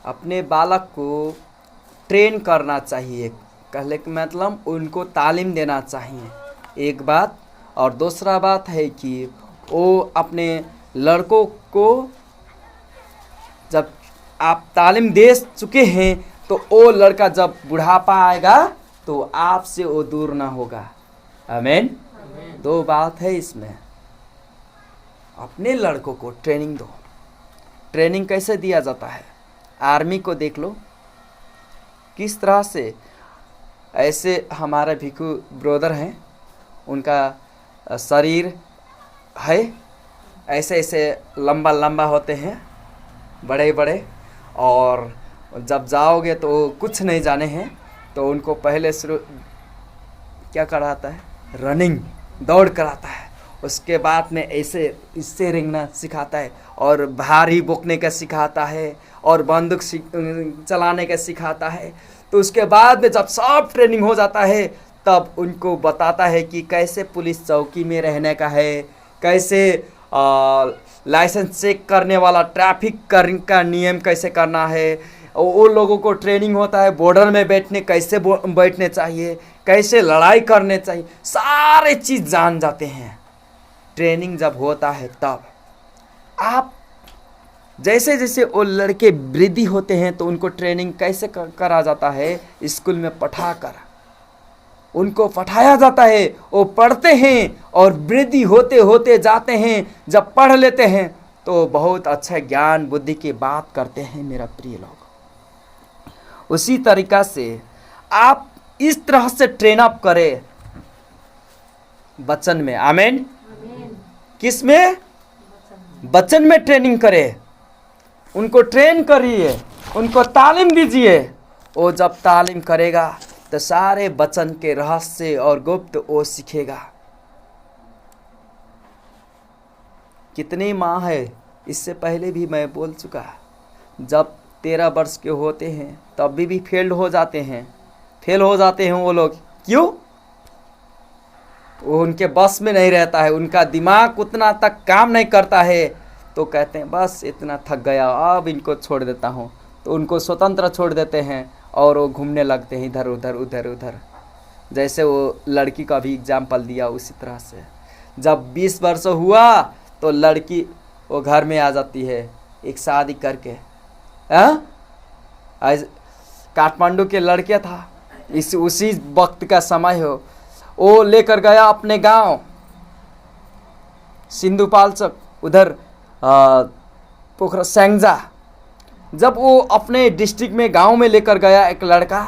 अपने बालक को ट्रेन करना चाहिए, कहने का मतलब उनको तालीम देना चाहिए, एक बात। और दूसरा बात है कि वो अपने लड़कों को जब आप तालीम दे चुके हैं तो वो लड़का जब बुढ़ापा आएगा तो आपसे वो दूर ना होगा। आमीन। दो बात है इसमें। अपने लड़कों को ट्रेनिंग दो। ट्रेनिंग कैसे दिया जाता है? आर्मी को देख लो किस तरह से। ऐसे हमारे भिखू ब्रदर हैं, उनका शरीर है ऐसे ऐसे लंबा लंबा होते हैं, बड़े बड़े, और जब जाओगे तो कुछ नहीं जाने हैं तो उनको पहले शुरू क्या कराता है? रनिंग, दौड़ कराता है। उसके बाद में ऐसे इससे रेंगना सिखाता है और भारी बोकने का सिखाता है और बंदूक चलाने का सिखाता है। तो उसके बाद में जब सब ट्रेनिंग हो जाता है तब उनको बताता है कि कैसे पुलिस चौकी में रहने का है, कैसे लाइसेंस चेक करने वाला ट्रैफिक का नियम कैसे करना है। वो लोगों को ट्रेनिंग होता है बॉर्डर में बैठने कैसे बैठने चाहिए, कैसे लड़ाई करने चाहिए, सारे चीज़ जान जाते हैं। ट्रेनिंग जब होता है तब आप जैसे जैसे वो लड़के वृद्धि होते हैं तो उनको ट्रेनिंग कैसे करा जाता है? स्कूल में पढ़ाकर उनको पढ़ाया जाता है, वो पढ़ते हैं और वृद्धि होते होते जाते हैं। जब पढ़ लेते हैं तो बहुत अच्छा ज्ञान बुद्धि की बात करते हैं मेरा प्रिय लोग। उसी तरीका से आप इस तरह से ट्रेन अप करें वचन में। आमीन। किस में? वचन में ट्रेनिंग करें। उनको ट्रेन करिए, उनको तालीम दीजिए। वो जब तालीम करेगा तो सारे वचन के रहस्य और गुप्त वो सीखेगा। कितनी माँ है, इससे पहले भी मैं बोल चुका, जब 13 वर्ष के होते हैं तब भी फेल हो जाते हैं वो लोग। क्यों? वो उनके बस में नहीं रहता है, उनका दिमाग उतना तक काम नहीं करता है, तो कहते हैं बस इतना थक गया अब इनको छोड़ देता हूँ। तो उनको स्वतंत्र छोड़ देते हैं और वो घूमने लगते हैं इधर उधर। जैसे वो लड़की का भी एग्जाम्पल दिया उसी तरह से। जब 20 वर्ष हुआ तो लड़की वो घर में आ जाती है एक शादी करके। काठमांडू के लड़के था, उसी वक्त का समय हो, वो लेकर गया अपने गांव सिंधुपाल्चोक उधर पोखरा सैंगजा। जब वो अपने डिस्ट्रिक्ट में गांव में लेकर गया एक लड़का,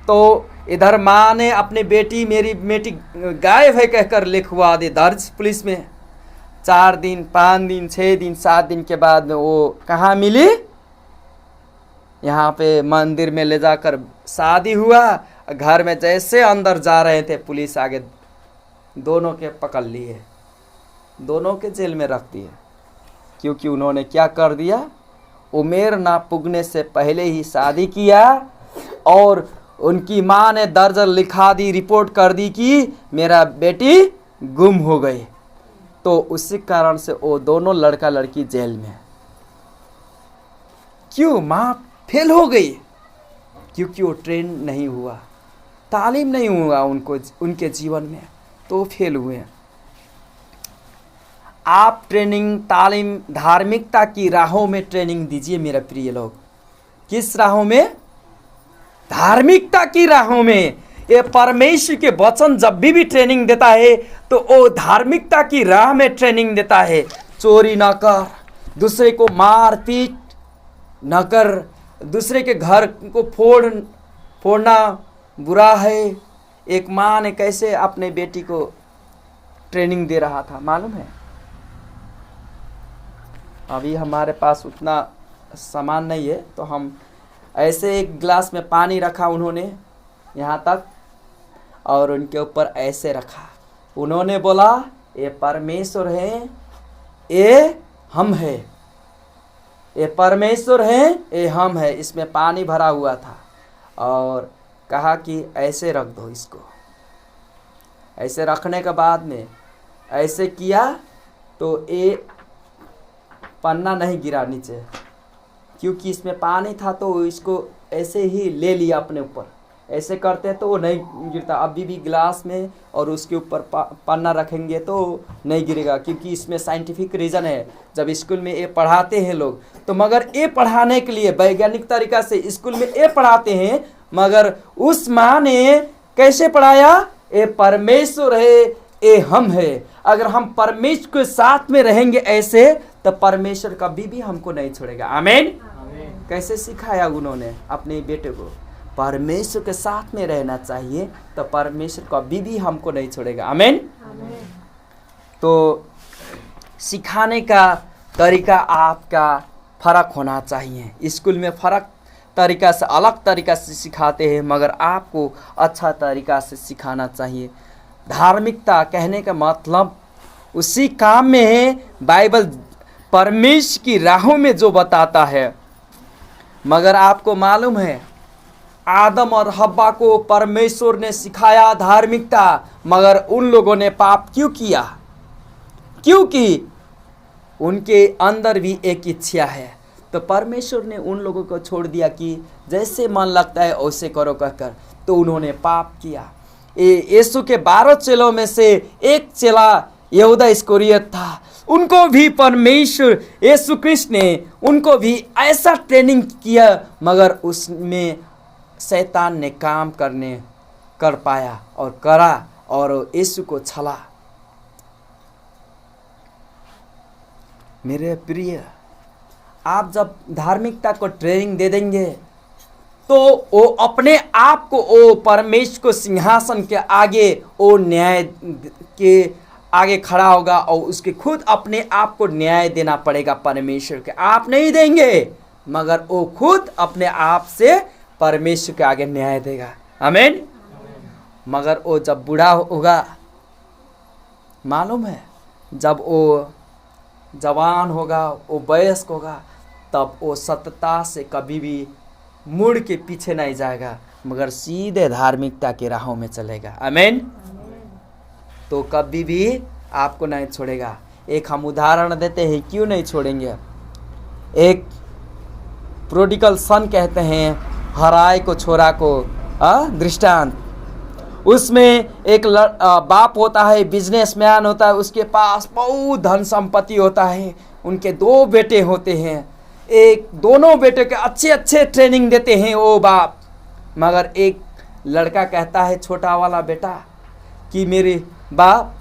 तो इधर माँ ने अपनी बेटी मेरी बेटी गायब है कहकर लिखवा दे दर्ज पुलिस में। 4 दिन 5 दिन 6 दिन 7 दिन के बाद वो कहाँ मिली? यहाँ पे मंदिर में ले जाकर शादी हुआ। घर में जैसे अंदर जा रहे थे पुलिस आगे दोनों के पकड़ लिए, दोनों के जेल में रख दिए। क्योंकि उन्होंने क्या कर दिया? उम्र ना पुगने से पहले ही शादी किया और उनकी माँ ने दर्ज लिखा दी, रिपोर्ट कर दी कि मेरा बेटी गुम हो गई। तो उसी कारण से वो दोनों लड़का लड़की जेल में। क्यों? माँ फेल हो गई क्योंकि वो ट्रेन नहीं हुआ, तालीम नहीं हुआ उनको उनके जीवन में, तो फेल हुए। आप ट्रेनिंग तालीम धार्मिकता की राहों में ट्रेनिंग दीजिए मेरे प्रिय लोग। किस राहों में? धार्मिकता की राहों में। ये परमेश्वर के वचन जब भी ट्रेनिंग देता है तो वो धार्मिकता की राह में ट्रेनिंग देता है। चोरी न कर, दूसरे को मार पीट न कर, दूसरे के घर को फोड़ फोड़ना बुरा है। एक माँ ने कैसे अपने बेटी को ट्रेनिंग दे रहा था मालूम है। अभी हमारे पास उतना सामान नहीं है तो हम ऐसे एक गिलास में पानी रखा उन्होंने यहाँ तक, और उनके ऊपर ऐसे रखा। उन्होंने बोला ये परमेश्वर है, ये हम है, ये परमेश्वर है, ये हम है। इसमें पानी भरा हुआ था और कहा कि ऐसे रख दो इसको। ऐसे रखने के बाद में ऐसे किया तो ये पन्ना नहीं गिरा नीचे, क्योंकि इसमें पानी था तो इसको ऐसे ही ले लिया अपने ऊपर। ऐसे करते तो वो नहीं गिरता। अभी भी गिलास में और उसके ऊपर पन्ना रखेंगे तो नहीं गिरेगा, क्योंकि इसमें साइंटिफिक रीज़न है। जब स्कूल में ये पढ़ाते हैं लोग तो मगर ये पढ़ाने के लिए वैज्ञानिक तरीका से स्कूल में ये पढ़ाते हैं, मगर उस माँ ने कैसे पढ़ाया, ये परमेश्वर है, ये हम है। अगर हम परमेश्वर के साथ में रहेंगे ऐसे तो परमेश्वर कभी भी हमको नहीं छोड़ेगा। आमीन। कैसे सिखाया उन्होंने अपने बेटे को, परमेश्वर के साथ में रहना चाहिए तो परमेश्वर कभी भी हमको नहीं छोड़ेगा। आमीन। तो सिखाने का तरीका आपका फर्क होना चाहिए। स्कूल में फर्क तरीका से, अलग तरीका से सिखाते हैं, मगर आपको अच्छा तरीका से सिखाना चाहिए। धार्मिकता कहने का मतलब उसी काम में है बाइबल परमेश्वर की राहों में जो बताता है। मगर आपको मालूम है आदम और हव्वा को परमेश्वर ने सिखाया धार्मिकता, मगर उन लोगों ने पाप क्यों किया? क्योंकि उनके अंदर भी एक इच्छा है। तो परमेश्वर ने उन लोगों को छोड़ दिया कि जैसे मन लगता है वैसे करो कहकर, तो उन्होंने पाप किया। यीशु के 12 चेलों में से एक चेला यहूदा इस्करियोत था। उनको भी परमेश्वर यीशु कृष्ण ने उनको भी ऐसा ट्रेनिंग किया, मगर उसमें शैतान ने काम कर पाया और करा और यीशु को छला। मेरे प्रिय, आप जब धार्मिकता को ट्रेनिंग दे देंगे तो वो अपने आप को वो परमेश्वर को सिंहासन के आगे वो न्याय के आगे खड़ा होगा और उसके खुद अपने आप को न्याय देना पड़ेगा परमेश्वर के। आप नहीं देंगे, मगर वो खुद अपने आप से परमेश्वर के आगे न्याय देगा। आमीन। मगर वो जब बूढ़ा होगा, मालूम है, जब वो जवान होगा, वो वयस्क होगा, तब वो सतता से कभी भी मुड़ के पीछे नहीं जाएगा, मगर सीधे धार्मिकता के राहों में चलेगा। आमीन। तो कभी भी आपको नहीं छोड़ेगा। एक हम उदाहरण देते हैं, क्यों नहीं छोड़ेंगे। एक प्रोडिगल सन कहते हैं, हराए को छोरा को दृष्टांत। उसमें एक बाप होता है, बिजनेसमैन होता है, उसके पास बहुत धन संपत्ति होता है। उनके 2 बेटे होते हैं। दोनों बेटे के अच्छे अच्छे ट्रेनिंग देते हैं वो बाप, मगर एक लड़का कहता है, छोटा वाला बेटा, कि मेरे बाप,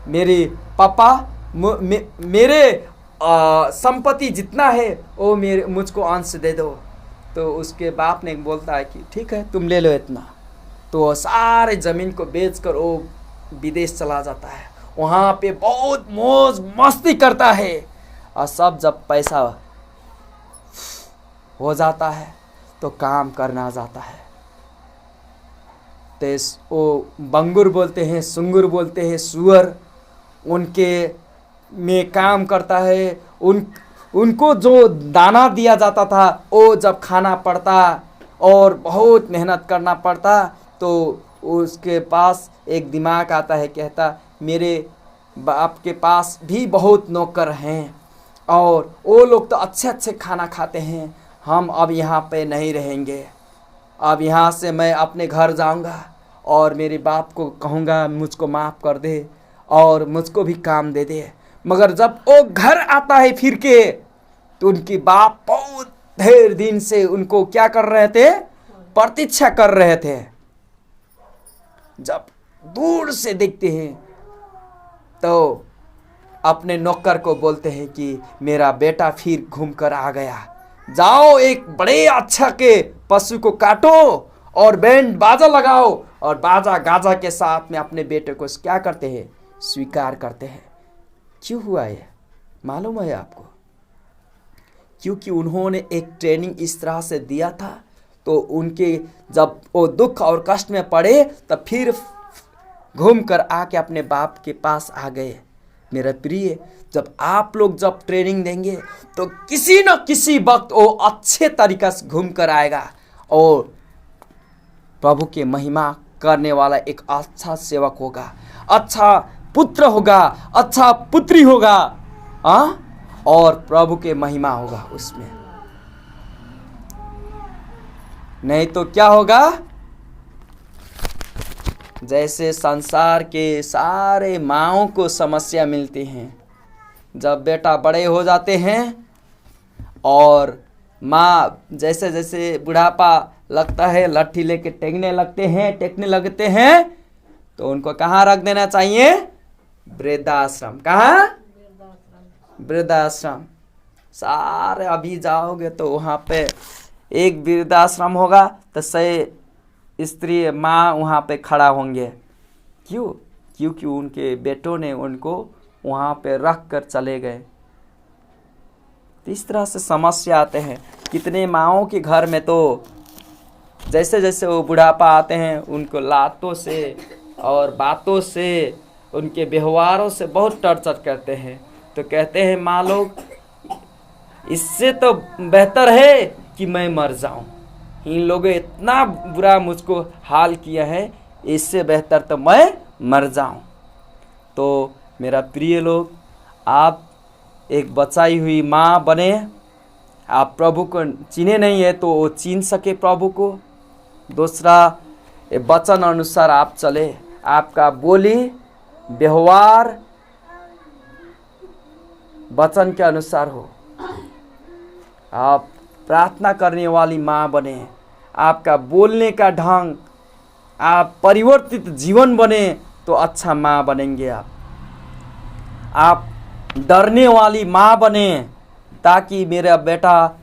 मेरे पापा, मेरे संपत्ति जितना है वो मुझको अंश दे दो। तो उसके बाप ने बोलता है कि ठीक है, तुम ले लो इतना। तो सारे ज़मीन को बेचकर वो विदेश चला जाता है। वहाँ पे बहुत मौज मस्ती करता है, और सब जब पैसा हो जाता है तो काम करना जाता है। तो वो बंगुर बोलते हैं, सुंगुर बोलते हैं, सुअर, उनके में काम करता है। उनको जो दाना दिया जाता था वो जब खाना पड़ता और बहुत मेहनत करना पड़ता, तो उसके पास एक दिमाग आता है, कहता मेरे बाप के पास भी बहुत नौकर हैं और वो लोग तो अच्छे अच्छे खाना खाते हैं, हम अब यहाँ पे नहीं रहेंगे। अब यहाँ से मैं अपने घर जाऊँगा और मेरे बाप को कहूँगा मुझको माफ़ कर दे और मुझको भी काम दे दे। मगर जब वो घर आता है फिर के, तो उनकी बाप बहुत देर दिन से उनको क्या कर रहे थे, प्रतीक्षा कर रहे थे। जब दूर से देखते हैं तो अपने नौकर को बोलते हैं कि मेरा बेटा फिर घूम कर आ गया, जाओ एक बड़े अच्छा के पशु को काटो और बैंड बाजा लगाओ और बाजा गाजा के साथ में अपने बेटे को क्या करते हैं, स्वीकार करते हैं। क्यों हुआ ये मालूम है आपको? क्योंकि उन्होंने एक ट्रेनिंग इस तरह से दिया था, तो उनके जब वो दुख और कष्ट में पड़े तब फिर घूम कर आके अपने बाप के पास आ गए। मेरा प्रिय, जब आप लोग जब ट्रेनिंग देंगे तो किसी न किसी वक्त वो अच्छे तरीक़ा से घूम कर आएगा और प्रभु के महिमा करने वाला एक अच्छा सेवक होगा, अच्छा पुत्र होगा, अच्छा पुत्री होगा, और प्रभु के महिमा होगा उसमें। नहीं तो क्या होगा? जैसे संसार के सारे माँओं को समस्या मिलती हैं, जब बेटा बड़े हो जाते हैं और माँ जैसे जैसे बुढ़ापा लगता है लट्ठी लेके टेकने लगते हैं, तो उनको कहाँ रख देना चाहिए? वृद्धाश्रम। कहाँ? वृद्धाश्रम। सारे अभी जाओगे तो वहाँ पे एक वृद्धाश्रम होगा तो 100 स्त्री माँ वहाँ पे खड़ा होंगे। क्यों? क्योंकि उनके बेटों ने उनको वहाँ पे रख कर चले गए। तो इस तरह से समस्या आते हैं। कितने माँओं के घर में तो जैसे जैसे वो बुढ़ापा आते हैं उनको लातों से और बातों से, उनके व्यवहारों से बहुत टॉर्चर करते हैं। तो कहते हैं माँ लोग, इससे तो बेहतर है कि मैं मर जाऊं, इन लोगों इतना बुरा मुझको हाल किया है, इससे बेहतर तो मैं मर जाऊं। तो मेरा प्रिय लोग, आप एक बचाई हुई माँ बने। आप प्रभु को चिने नहीं है तो वो चिन सके प्रभु को। दूसरा, वचन अनुसार आप चले, आपका बोली व्यवहार वचन के अनुसार हो। आप प्रार्थना करने वाली माँ बने, आपका बोलने का ढंग, आप परिवर्तित जीवन बने तो अच्छा माँ बनेंगे। आप डरने वाली माँ बने ताकि मेरा बेटा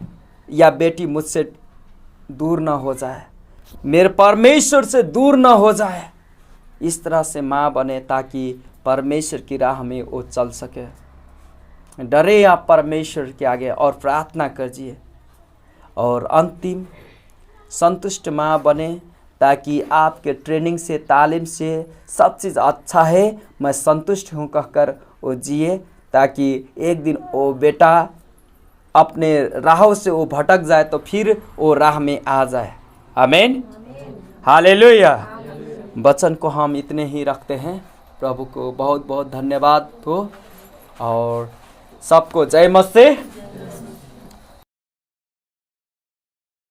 या बेटी मुझसे दूर न हो जाए, मेरे परमेश्वर से दूर न हो जाए। इस तरह से माँ बने ताकि परमेश्वर की राह में वो चल सके। डरे आप परमेश्वर के आगे और प्रार्थना कीजिए। और अंतिम, संतुष्ट माँ बने ताकि आपके ट्रेनिंग से, तालीम से सब चीज़ अच्छा है, मैं संतुष्ट हूँ कहकर वो जिए, ताकि एक दिन वो बेटा अपने राहों से वो भटक जाए तो फिर वो राह में आ जाए। आमीन, हालेलुया। वचन को हम इतने ही रखते हैं। प्रभु को बहुत बहुत धन्यवाद हो और सबको जय मसीह।